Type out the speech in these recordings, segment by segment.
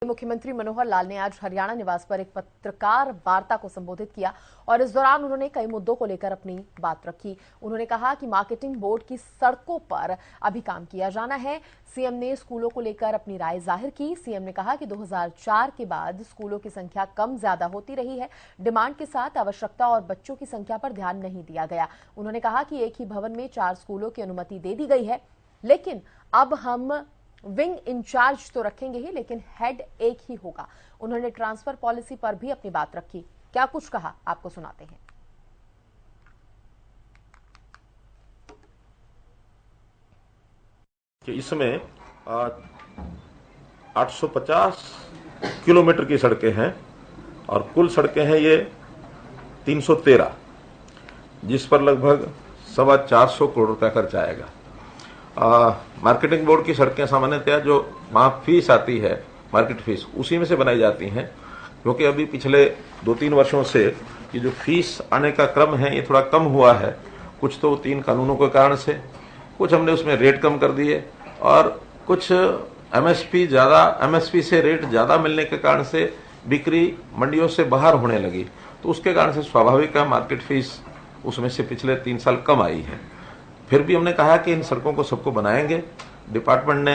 मुख्यमंत्री मनोहर लाल ने आज हरियाणा निवास पर एक पत्रकार वार्ता को संबोधित किया और इस दौरान उन्होंने कई मुद्दों को लेकर अपनी बात रखी। उन्होंने कहा कि मार्केटिंग बोर्ड की सड़कों पर अभी काम किया जाना है। सीएम ने स्कूलों को लेकर अपनी राय जाहिर की। सीएम ने कहा कि 2004 के बाद स्कूलों की संख्या कम ज्यादा होती रही है। डिमांड के साथ आवश्यकता और बच्चों की संख्या पर ध्यान नहीं दिया गया। उन्होंने कहा कि एक ही भवन में 4 स्कूलों की अनुमति दे दी गई है, लेकिन अब हम विंग इंचार्ज तो रखेंगे ही, लेकिन हेड एक ही होगा। उन्होंने ट्रांसफर पॉलिसी पर भी अपनी बात रखी। क्या कुछ कहा, आपको सुनाते हैं। कि इसमें 850 किलोमीटर की सड़कें हैं और कुल सड़कें हैं ये 313, जिस पर लगभग 425 करोड़ रुपया खर्च आएगा। मार्केटिंग बोर्ड की सड़कें सामान्यतः जो वहाँ फीस आती है, मार्केट फीस, उसी में से बनाई जाती हैं, क्योंकि अभी पिछले 2-3 वर्षों से ये जो फीस आने का क्रम है ये थोड़ा कम हुआ है। कुछ तो 3 कानूनों के कारण से, कुछ हमने उसमें रेट कम कर दिए और कुछ एमएसपी से रेट ज्यादा मिलने के कारण से बिक्री मंडियों से बाहर होने लगी, तो उसके कारण से स्वाभाविक है मार्केट फीस उसमें से पिछले 3 साल कम आई है। फिर भी हमने कहा कि इन सड़कों को सबको बनाएंगे। डिपार्टमेंट ने,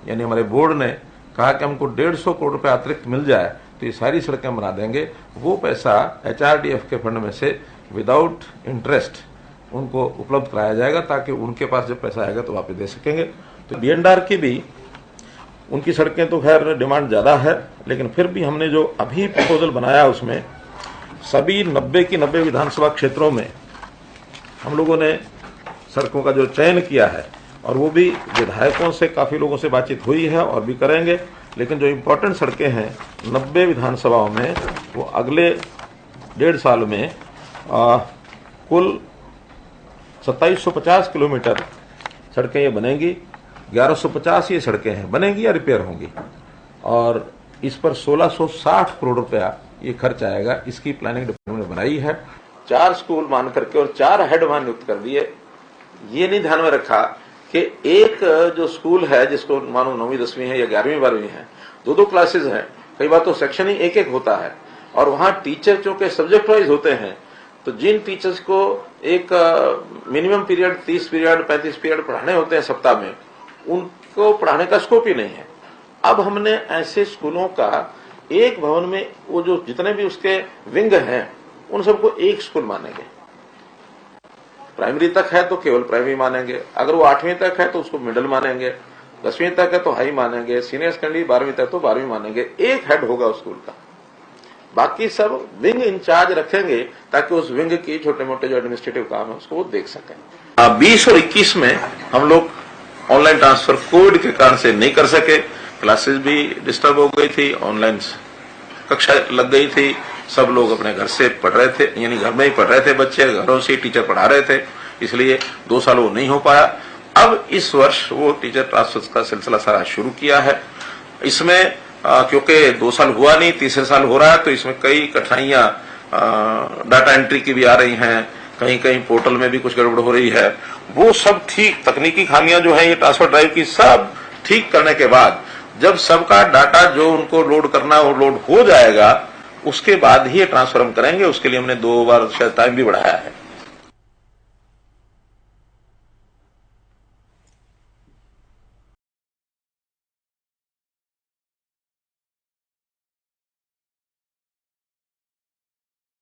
यानी हमारे बोर्ड ने कहा कि हमको 150 करोड़ रुपए अतिरिक्त मिल जाए तो ये सारी सड़कें बना देंगे। वो पैसा HRDF के फंड में से विदाउट इंटरेस्ट उनको उपलब्ध कराया जाएगा, ताकि उनके पास जब पैसा आएगा तो वापस दे सकेंगे। तो DNR की भी उनकी सड़कें तो खैर डिमांड ज्यादा है, लेकिन फिर भी हमने जो अभी प्रपोजल बनाया उसमें सभी 90 की 90 विधानसभा क्षेत्रों में हम लोगों ने सड़कों का जो चयन किया है, और वो भी विधायकों से काफी लोगों से बातचीत हुई है और भी करेंगे। लेकिन जो इम्पोर्टेंट सड़कें हैं 90 विधानसभाओं में, वो अगले 1.5 साल में कुल 2750 किलोमीटर सड़कें ये बनेंगी। 1150 ये सड़कें हैं बनेंगी या रिपेयर होंगी, और इस पर 1660 करोड़ रुपया ये खर्च आएगा। इसकी प्लानिंग डिपार्टमेंट ने बनाई है। 4 स्कूल मान करके और 4 हेड वहां नियुक्त कर दिए। ये नहीं ध्यान में रखा कि एक जो स्कूल है जिसको मानो 9वीं 10वीं है या 11वीं 12वीं है, 2-2 क्लासेस हैं, कई बार तो सेक्शन ही एक होता है, और वहां टीचर चूंकि सब्जेक्ट वाइज होते हैं, तो जिन टीचर्स को एक मिनिमम पीरियड 30 पीरियड 35 पीरियड पढ़ाने होते हैं सप्ताह में, उनको पढ़ाने का स्कोप ही नहीं है। अब हमने ऐसे स्कूलों का एक भवन में वो जो जितने भी उसके विंग हैं उन सबको एक स्कूल मानेंगे। प्राइमरी तक है तो केवल प्राइमरी मानेंगे, अगर वो 8वीं तक है तो उसको मिडिल मानेंगे, 10वीं तक है तो हाई मानेंगे, सीनियर सेकेंडरी 12वीं तक तो 12वीं मानेंगे। एक हेड होगा उस स्कूल का, बाकी सब विंग इंचार्ज रखेंगे, ताकि उस विंग की छोटे मोटे जो एडमिनिस्ट्रेटिव काम है उसको वो देख सकें। 20 और 21 में हम लोग ऑनलाइन ट्रांसफर कोविड के कारण से नहीं कर सके, क्लासेस भी डिस्टर्ब हो गई थी, ऑनलाइन कक्षा लग गई थी, सब लोग अपने घर से पढ़ रहे थे, यानी घर में ही पढ़ रहे थे बच्चे, घरों से टीचर पढ़ा रहे थे, इसलिए 2 साल वो नहीं हो पाया। अब इस वर्ष वो टीचर ट्रांसफर का सिलसिला सारा शुरू किया है। इसमें क्योंकि 2 साल हुआ नहीं, तीसरे साल हो रहा है, तो इसमें कई कठिनाइयां डाटा एंट्री की भी आ रही हैं, कहीं कहीं पोर्टल में भी कुछ गड़बड़ हो रही है। वो सब ठीक, तकनीकी खामियां जो है ये ट्रांसफर ड्राइव की सब ठीक करने के बाद, जब सबका डाटा जो उनको लोड करना है वो लोड हो जाएगा, उसके बाद ही ये ट्रांसफर हम करेंगे। उसके लिए हमने 2 बार शायद टाइम भी बढ़ाया है।